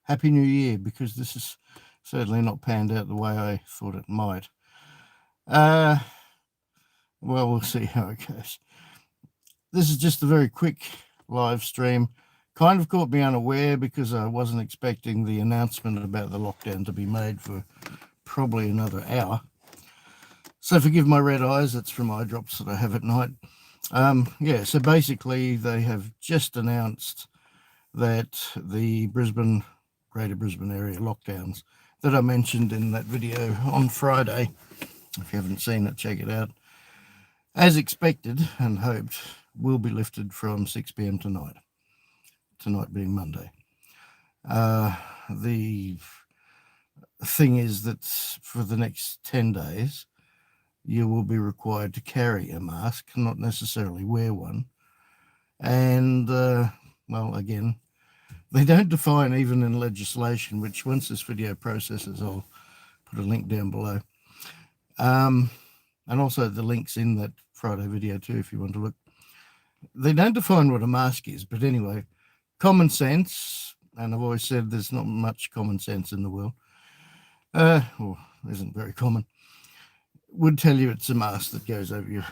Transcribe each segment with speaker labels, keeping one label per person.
Speaker 1: Happy New Year, because this is certainly not panned out the way I thought it might. Uh, well, we'll see how it goes. This is just a very quick live stream. Kind of caught me unaware because I wasn't expecting the announcement about the lockdown to be made for probably another hour. So forgive my red eyes, it's from eye drops that I have at night. So basically they have just announced that the Greater Brisbane area lockdowns that I mentioned in that video on Friday, if you haven't seen it, check it out, as expected and hoped, will be lifted from 6 p.m. tonight being Monday. The thing is that for the next 10 days, you will be required to carry a mask, not necessarily wear one. And, again, they don't define even in legislation, which once this video processes, I'll put a link down below. And also the link's in that Friday video too, if you want to look. They don't define what a mask is, but anyway, common sense, and I've always said there's not much common sense in the world, or isn't very common, would tell you it's a mask that goes over your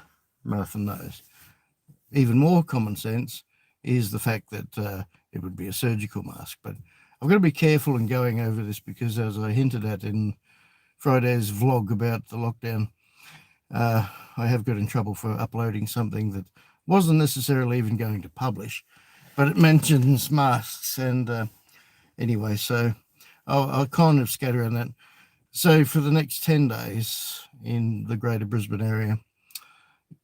Speaker 1: mouth and nose. Even more common sense is the fact that it would be a surgical mask. But I've got to be careful in going over this because, as I hinted at in Friday's vlog about the lockdown, I have got in trouble for uploading something that wasn't necessarily even going to publish, but it mentions masks. And anyway, so I'll kind of scatter on that. So for the next 10 days in the Greater Brisbane area,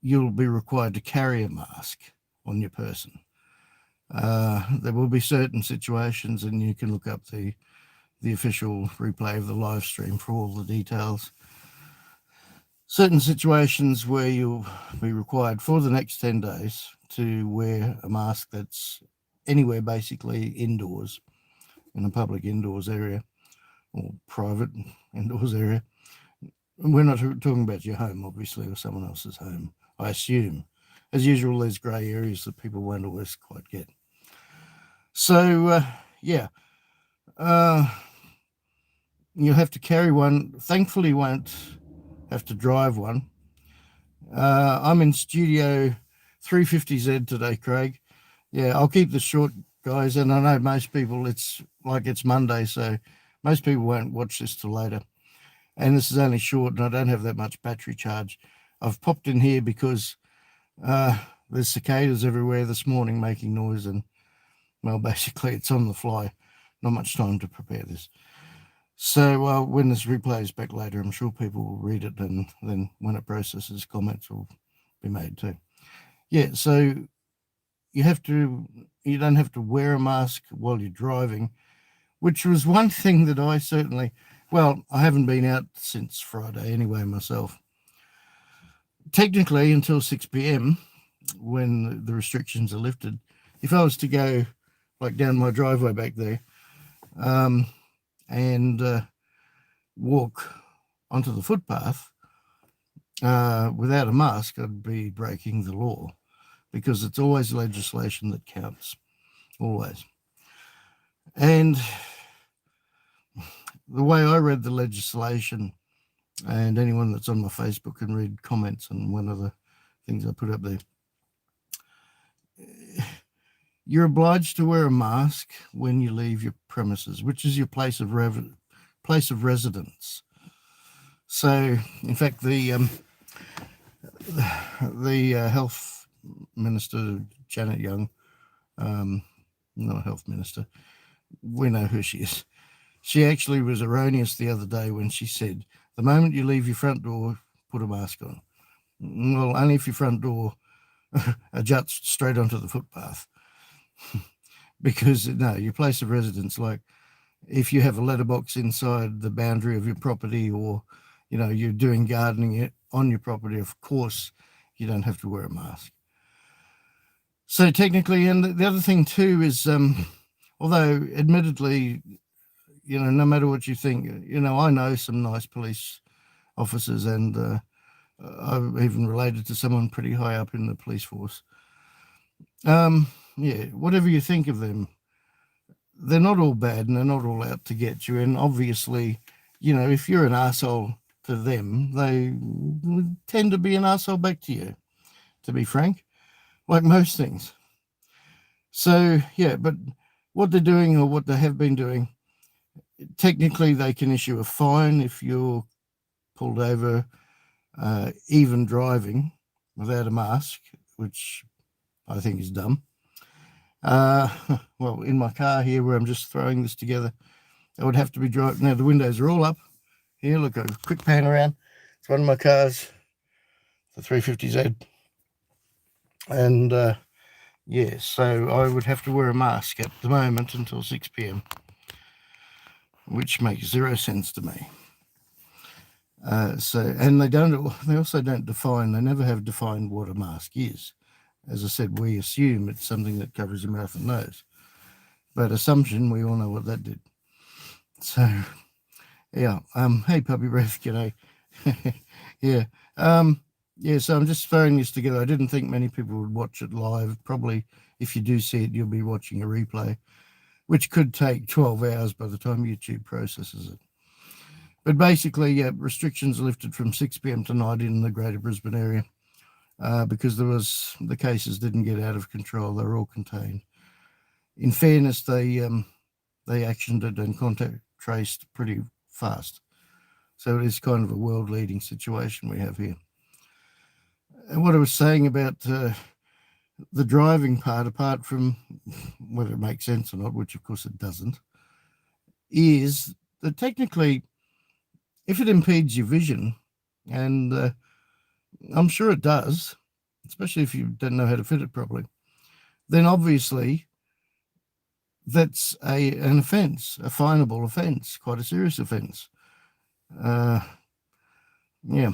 Speaker 1: you'll be required to carry a mask on your person. There will be certain situations, and you can look up the official replay of the live stream for all the details. Certain situations where you'll be required for the next 10 days to wear a mask that's anywhere basically indoors, in a public indoors area or private indoors area. We're not talking about your home, obviously, or someone else's home, I assume. As usual, there's grey areas that people won't always quite get. So, you'll have to carry one. Thankfully, you won't have to drive one. I'm in Studio 350Z today, Craig. Yeah, I'll keep this short, guys, and I know most people, it's Monday, so most people won't watch this till later. And this is only short, and I don't have that much battery charge. I've popped in here because there's cicadas everywhere this morning making noise, and, well, basically it's on the fly. Not much time to prepare this. So when this replay is back later, I'm sure people will read it, and then when it processes, comments will be made too. Yeah, so you don't have to wear a mask while you're driving, which was one thing that I haven't been out since Friday anyway myself. Technically until 6 p.m, when the restrictions are lifted, if I was to go like down my driveway back there and walk onto the footpath without a mask, I'd be breaking the law, because it's always legislation that counts, always. And the way I read the legislation, and anyone that's on my Facebook can read comments on one of the things I put up there, you're obliged to wear a mask when you leave your premises, which is your place of residence. So, in fact, the health minister, Janet Young, not a health minister, we know who she is. She actually was erroneous the other day when she said, the moment you leave your front door, put a mask on. Well, only if your front door adjuts straight onto the footpath. Because, no, your place of residence, like if you have a letterbox inside the boundary of your property, or, you're doing gardening on your property, of course, you don't have to wear a mask. So technically, and the other thing too is, although admittedly, no matter what you think, I know some nice police officers, and I've even related to someone pretty high up in the police force. Whatever you think of them, they're not all bad and they're not all out to get you. And obviously, if you're an arsehole to them, they tend to be an arsehole back to you, to be frank, like most things. So, yeah, but what they're doing, or what they have been doing, technically they can issue a fine if you're pulled over even driving without a mask, which I think is dumb. Well, in my car here, where I'm just throwing this together, I would have to be driving. Now, the windows are all up. Here, look, a quick pan around. It's one of my cars, the 350Z. And, yeah, so I would have to wear a mask at the moment until 6 p.m, which makes 0 sense to me. And they also don't define, they never have defined what a mask is. As I said, we assume it's something that covers your mouth and nose. But assumption, we all know what that did. So, yeah. Hey, Puppy Breath, g'day. Yeah. Yeah, so I'm just throwing this together. I didn't think many people would watch it live. Probably, if you do see it, you'll be watching a replay, which could take 12 hours by the time YouTube processes it. But basically, yeah, restrictions are lifted from 6 p.m. tonight in the Greater Brisbane area. Because the cases didn't get out of control. They were all contained. In fairness, they actioned it and contact traced pretty fast. So it is kind of a world-leading situation we have here. And what I was saying about the driving part, apart from whether it makes sense or not, which of course it doesn't, is that technically, if it impedes your vision, and I'm sure it does, especially if you don't know how to fit it properly, then obviously that's an offence, a finable offence, quite a serious offence. Yeah.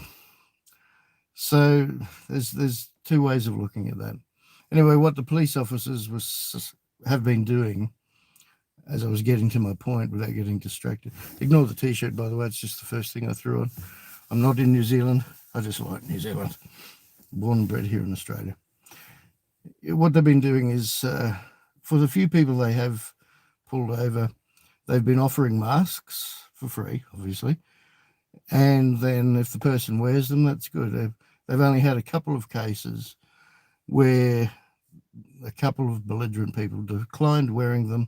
Speaker 1: So there's two ways of looking at that. Anyway, what the police officers have been doing, as I was getting to my point without getting distracted. Ignore the T-shirt, by the way. It's just the first thing I threw on. I'm not in New Zealand. I just like New Zealand. Born and bred here in Australia. What they've been doing is, for the few people they have pulled over, they've been offering masks for free, obviously. And then if the person wears them, that's good. They've only had a couple of cases where a couple of belligerent people declined wearing them.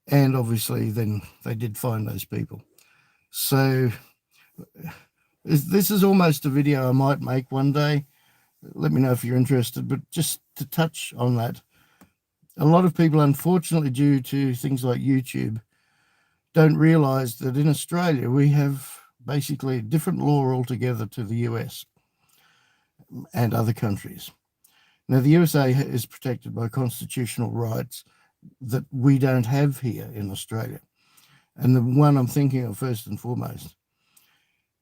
Speaker 1: And obviously then they did find those people. So this is almost a video I might make one day. Let me know if you're interested. But just to touch on that, a lot of people, unfortunately, due to things like YouTube, don't realise that in Australia we have basically a different law altogether to the US and other countries. Now, the USA is protected by constitutional rights that we don't have here in Australia. And the one I'm thinking of first and foremost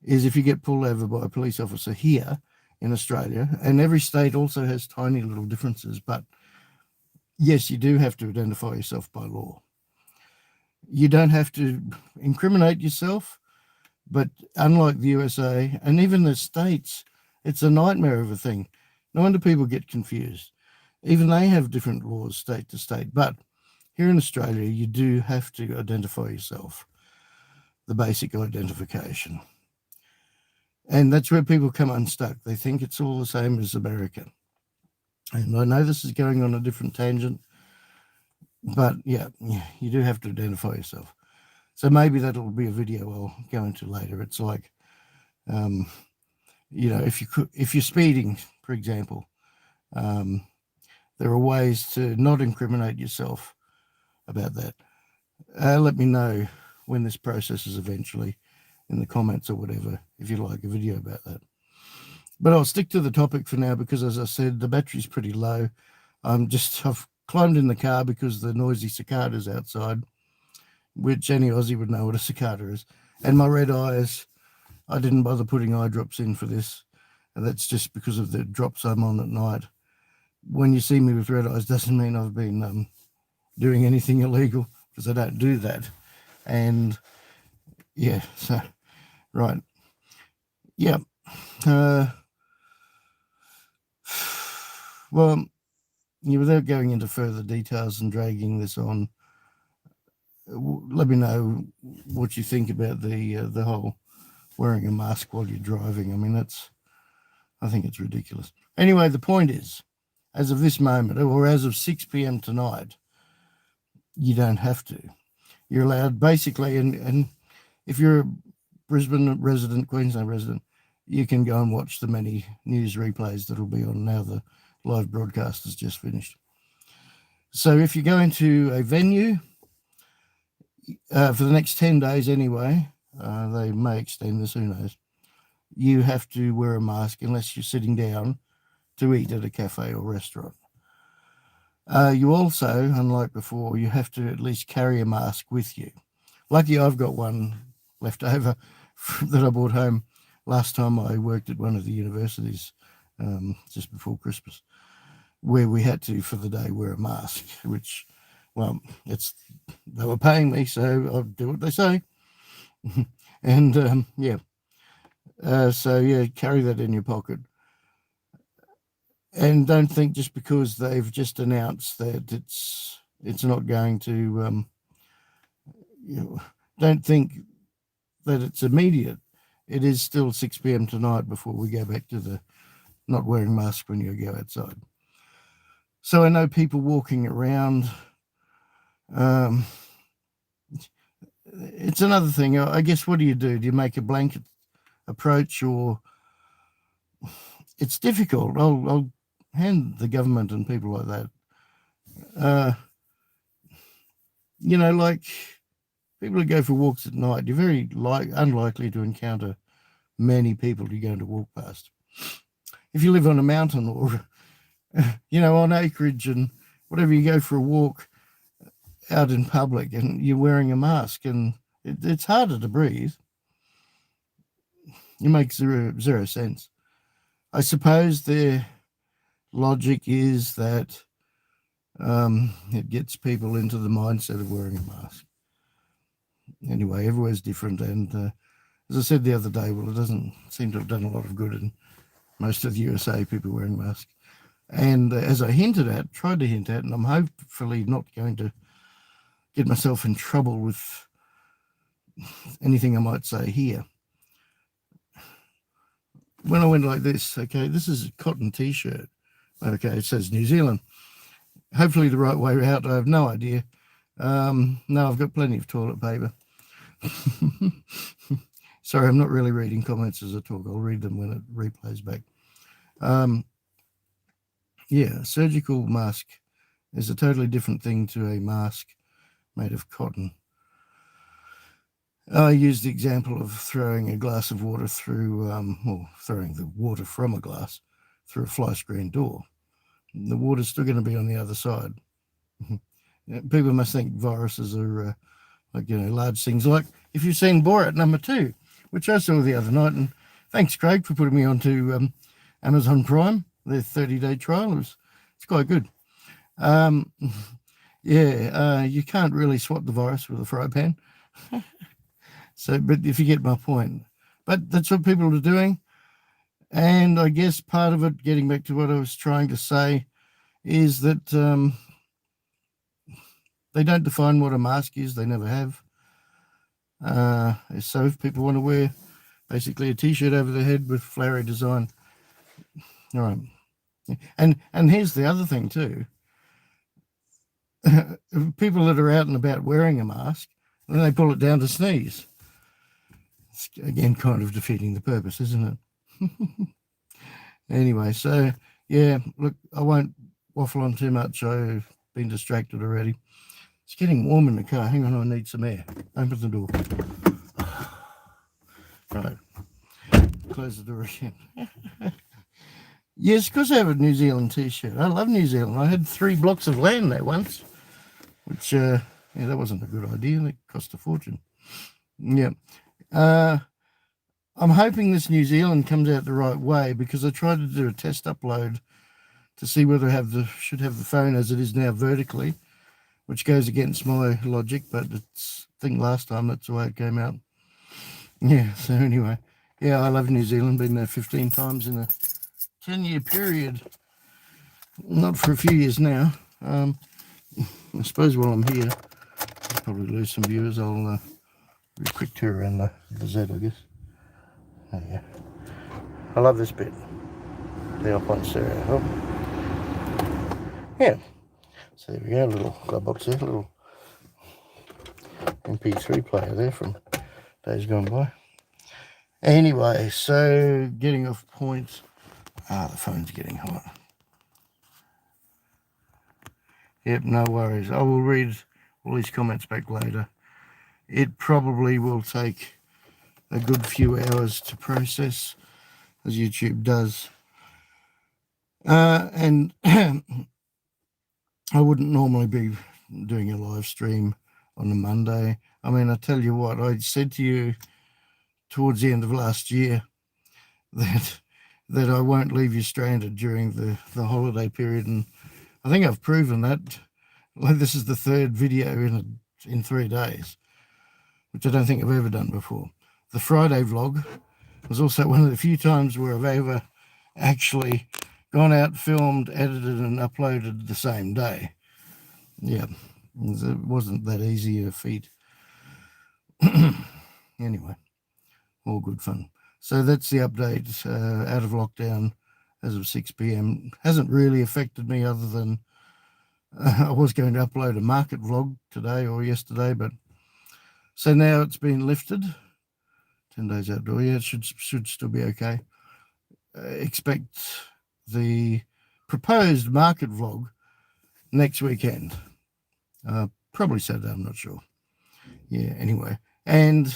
Speaker 1: is if you get pulled over by a police officer here in Australia, and every state also has tiny little differences, but yes, you do have to identify yourself by law. You don't have to incriminate yourself, but unlike the USA and even the states, it's a nightmare of a thing. No wonder people get confused. Even they have different laws state to state, but here in Australia, you do have to identify yourself, the basic identification. And that's where people come unstuck. They think it's all the same as America. And I know this is going on a different tangent, but yeah, you do have to identify yourself. So maybe that'll be a video I'll go into later. It's like, if you're speeding, for example, there are ways to not incriminate yourself about that. Let me know when this processes eventually in the comments or whatever, if you'd like a video about that. But I'll stick to the topic for now because, as I said, the battery's pretty low. I've climbed in the car because the noisy cicadas outside, which any Aussie would know what a cicada is. And my red eyes, I didn't bother putting eye drops in for this. And that's just because of the drops I'm on at night. When you see me with red eyes, doesn't mean I've been doing anything illegal, because I don't do that. And yeah, so, right. Yeah. Well, without going into further details and dragging this on, let me know what you think about the whole wearing a mask while you're driving. I mean, I think it's ridiculous. Anyway, the point is, as of this moment, or as of 6 p.m. tonight, you don't have to. You're allowed basically, and if you're a Brisbane resident, Queensland resident, you can go and watch the many news replays that'll be on now the live broadcast has just finished. So if you go into a venue, for the next 10 days anyway, they may extend this, who knows, you have to wear a mask unless you're sitting down to eat at a cafe or restaurant. You also, unlike before, you have to at least carry a mask with you. Lucky I've got one left over that I brought home last time I worked at one of the universities just before Christmas, where we had to, for the day, wear a mask, which, well, they were paying me, so I'll do what they say. And, carry that in your pocket. And don't think just because they've just announced that it's not going to, don't think that it's immediate. It is still 6 p.m. tonight before we go back to the not wearing masks when you go outside. So I know people walking around. It's another thing. I guess, what do? Do you make a blanket approach, or it's difficult? I'll hand the government and people like that. Like people who go for walks at night, you're very unlikely to encounter many people you're going to walk past. If you live on a mountain or, on acreage and whatever, you go for a walk out in public and you're wearing a mask, and it's harder to breathe. It makes zero sense. I suppose their logic is that it gets people into the mindset of wearing a mask. Anyway, everywhere's different, and as I said the other day, well, it doesn't seem to have done a lot of good in most of the USA, people wearing masks. And as I tried to hint at, and I'm hopefully not going to get myself in trouble with anything I might say here. When I went like this, okay, this is a cotton T-shirt. Okay, it says New Zealand. Hopefully the right way out, I have no idea. No, I've got plenty of toilet paper. Sorry, I'm not really reading comments as I talk. I'll read them when it replays back. A surgical mask is a totally different thing to a mask made of cotton. I used the example of throwing a glass of water through, throwing the water from a glass through a fly screen door. The water's still going to be on the other side. People must think viruses are large things. Like if you've seen Borat #2, which I saw the other night, and thanks, Craig, for putting me onto Amazon Prime, their 30-day trial. It's quite good. You can't really swap the virus with a fry pan. But if you get my point. But that's what people are doing. And I guess part of it, getting back to what I was trying to say, is that they don't define what a mask is. They never have. So if people want to wear basically a T-shirt over their head with flowery design, all right. And here's the other thing too. People that are out and about wearing a mask, and then they pull it down to sneeze. It's again kind of defeating the purpose, isn't it? Anyway, so yeah, look, I won't waffle on too much. I've been distracted already. It's getting warm in the car. Hang on, I need some air. Open the door. Right. Close the door again. Yes, because I have a New Zealand T-shirt. I love New Zealand. I had 3 blocks of land there once, which, that wasn't a good idea. It cost a fortune. Yeah. I'm hoping this New Zealand comes out the right way, because I tried to do a test upload to see whether I should have the phone as it is now vertically, which goes against my logic, but I think last time that's the way it came out. Yeah, so anyway, I love New Zealand. Been there 15 times in a 10-year period. Not for a few years now. I suppose while I'm here, probably lose some viewers. I'll do a quick tour around the Z, I guess. Oh, yeah. I love this bit. The up on stereo. Oh. Yeah. So there we go, little glove box there, little MP3 player there from days gone by. Anyway, so getting off point. The phone's getting hot. Yep, no worries. I will read all these comments back later. It probably will take a good few hours to process, as YouTube does. And I wouldn't normally be doing a live stream on a Monday. I mean, I tell you what, I said to you towards the end of last year that I won't leave you stranded during the holiday period, and I think I've proven that. Like, this is the third video in 3 days, which I don't think I've ever done before. The Friday vlog was also one of the few times where I've ever actually gone out, filmed, edited, and uploaded the same day. Yeah, it wasn't that easy a feat. Anyway, all good fun. So that's the update. Out of lockdown as of 6 p.m. Hasn't really affected me, other than I was going to upload a market vlog today or yesterday, but so now it's been lifted. 10 days outdoor. Yeah, it should still be okay. Expect the proposed market vlog next weekend. Probably Saturday, I'm not sure. Yeah, anyway. And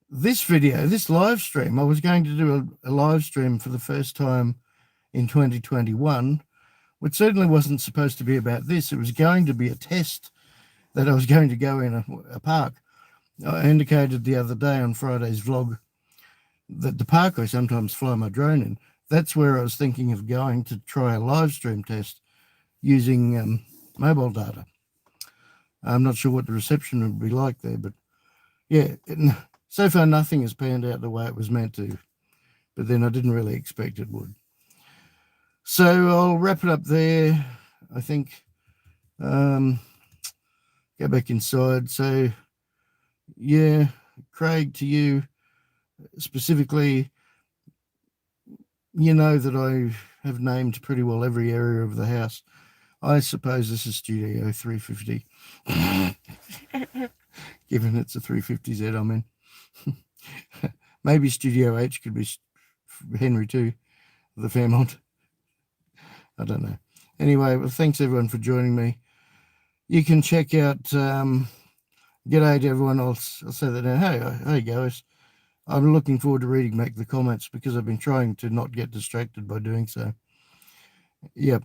Speaker 1: this video, this live stream, I was going to do a live stream for the first time in 2021, which certainly wasn't supposed to be about this. It was going to be a test that I was going to go in a park. I indicated the other day on Friday's vlog that the park I sometimes fly my drone in, that's where I was thinking of going to try a live stream test using mobile data. I'm not sure what the reception would be like there, but yeah, so far nothing has panned out the way it was meant to, but then I didn't really expect it would. So I'll wrap it up there, I think. Go back inside. So yeah, Craig, to you specifically, you know that I have named pretty well every area of the house. I suppose this is Studio 350, given it's a 350Z I'm in. Maybe Studio H could be Henry too, the Fairmont. I don't know. Anyway, well, thanks everyone for joining me. You can check out, g'day to everyone else. I'll say that now. Hey guys. I'm looking forward to reading back the comments because I've been trying to not get distracted by doing so. Yep.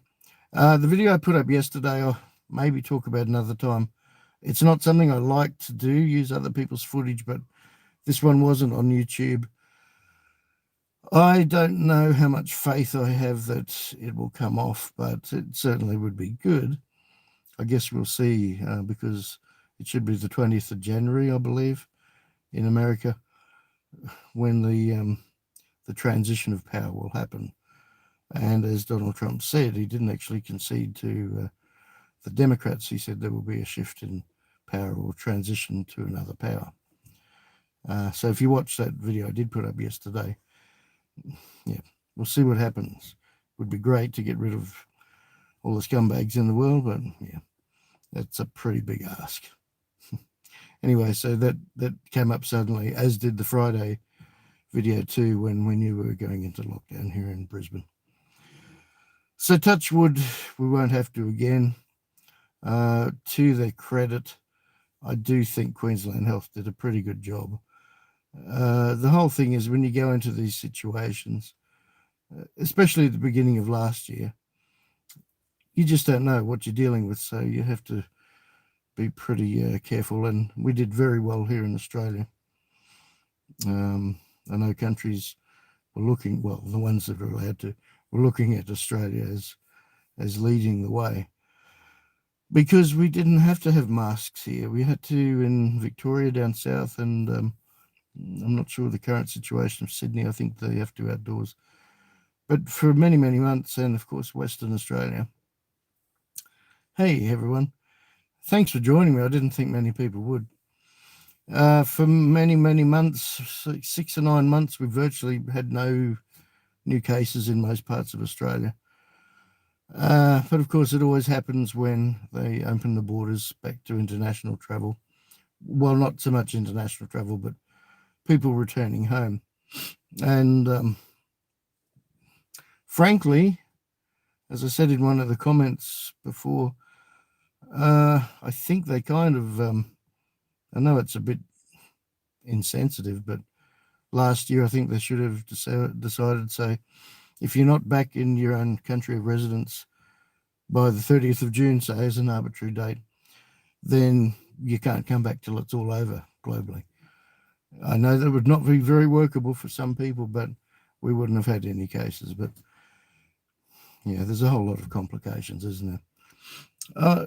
Speaker 1: The video I put up yesterday, I'll maybe talk about another time. It's not something I like to do, use other people's footage, but this one wasn't on YouTube. I don't know how much faith I have that it will come off, but it certainly would be good. I guess we'll see, because it should be the 20th of January, I believe, in America, when the transition of power will happen. And as Donald Trump said, he didn't actually concede to the Democrats. He said there will be a shift in power or transition to another power. So if you watch that video I did put up yesterday, yeah, we'll see what happens. It would be great to get rid of all the scumbags in the world, but yeah, that's a pretty big ask. Anyway, so that came up suddenly, as did the Friday video too, when we knew we were going into lockdown here in Brisbane. So touch wood, we won't have to again. To their credit, I do think Queensland Health did a pretty good job. The whole thing is, when you go into these situations, especially at the beginning of last year, you just don't know what you're dealing with, so you have to be pretty careful, and we did very well here in Australia. I know countries were looking, well, the ones that are allowed to, were looking at Australia as leading the way, because we didn't have to have masks here. We had to in Victoria down south, and I'm not sure the current situation of Sydney. I think they have to outdoors. But for many, many months, and of course Western Australia. Hey everyone. Thanks for joining me. I didn't think many people would. For many, many months, 6 or 9 months, we virtually had no new cases in most parts of Australia. But of course, it always happens when they open the borders back to international travel. Well, not so much international travel, but people returning home. And frankly, as I said in one of the comments before, I think they kind of, I know it's a bit insensitive, but last year I think they should have decided, say, if you're not back in your own country of residence by the 30th of June, say, as an arbitrary date, then you can't come back till it's all over globally. I know that would not be very workable for some people, but we wouldn't have had any cases. But yeah, there's a whole lot of complications, isn't there?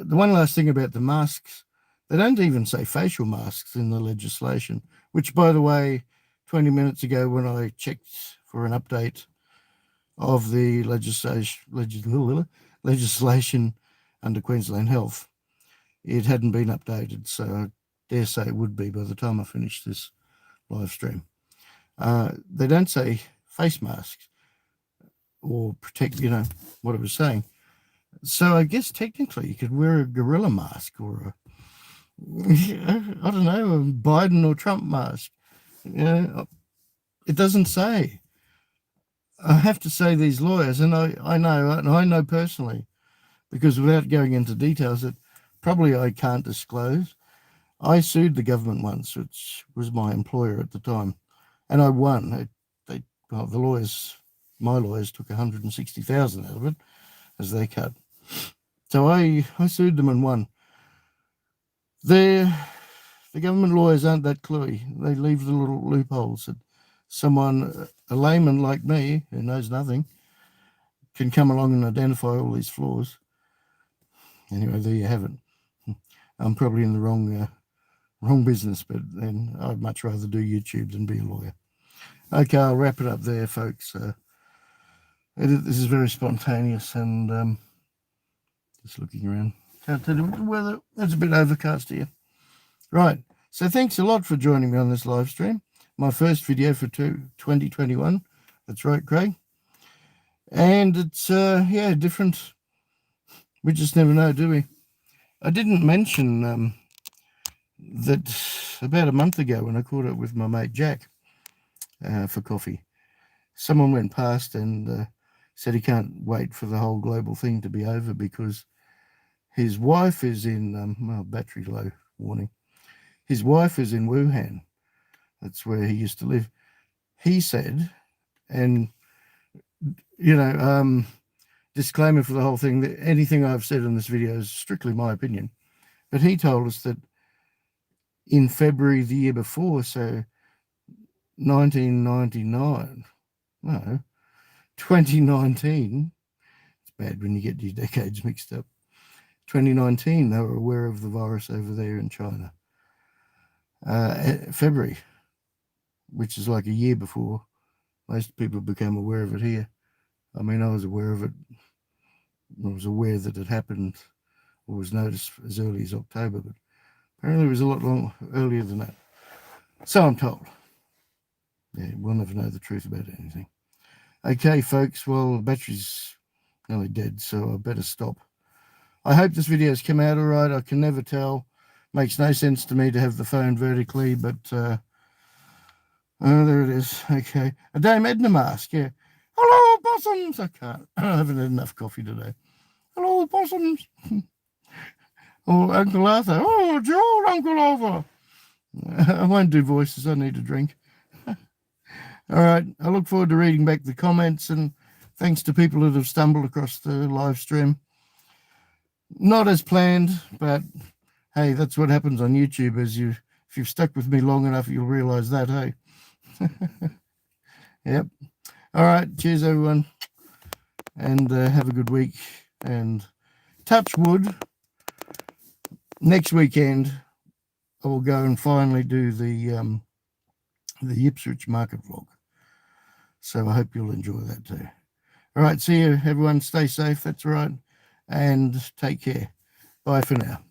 Speaker 1: The one last thing about the masks, they don't even say facial masks in the legislation, which, by the way, 20 minutes ago when I checked for an update of the legislation under Queensland Health, it hadn't been updated, so I dare say it would be by the time I finish this live stream. They don't say face masks or protect, what I was saying. So I guess technically you could wear a gorilla mask or I don't know, a Biden or Trump mask. It doesn't say. I have to say these lawyers, and I know personally, because without going into details that probably I can't disclose, I sued the government once, which was my employer at the time, and I won. My lawyers took 160,000 out of it as they cut. So I sued them and won. The government lawyers aren't that cluey. They leave the little loopholes that someone, a layman like me, who knows nothing, can come along and identify all these flaws. Anyway, there you have it. I'm probably in the wrong business, but then I'd much rather do YouTube than be a lawyer. Okay, I'll wrap it up there, folks. This is very spontaneous, and just looking around. Can't tell you what the weather. It's a bit overcast here. Right. So thanks a lot for joining me on this live stream. My first video for 2021. That's right, Craig. And it's, different. We just never know, do we? I didn't mention that about a month ago when I caught up with my mate Jack for coffee, someone went past and said he can't wait for the whole global thing to be over because his wife is in, battery low, warning. His wife is in Wuhan. That's where he used to live. He said, and, disclaimer for the whole thing, that anything I've said in this video is strictly my opinion. But he told us that in February the year before, so 2019, it's bad when you get your decades mixed up. 2019, they were aware of the virus over there in China. February, which is like a year before most people became aware of it here. I mean, I was aware of it. I was aware that it happened or was noticed as early as October, but apparently it was a lot earlier than that. So I'm told. Yeah, we'll never know the truth about anything. Okay, folks, well, the battery's nearly dead, so I better stop. I hope this video's come out all right. I can never tell. Makes no sense to me to have the phone vertically, but there it is. Okay. A Dame Edna mask, yeah. Hello, possums. I can't. I haven't had enough coffee today. Hello, possums. Oh, Uncle Arthur. Oh, Joel, Uncle Arthur. I won't do voices. I need a drink. All right. I look forward to reading back the comments, and thanks to people that have stumbled across the live stream. Not as planned, but hey, that's what happens on YouTube. If you've stuck with me long enough, you'll realize that, hey. Yep. All right. Cheers, everyone. And have a good week. And touch wood, next weekend, I will go and finally do the Ipswich market vlog. So I hope you'll enjoy that too. All right. See you, everyone. Stay safe. That's right. And take care. Bye for now.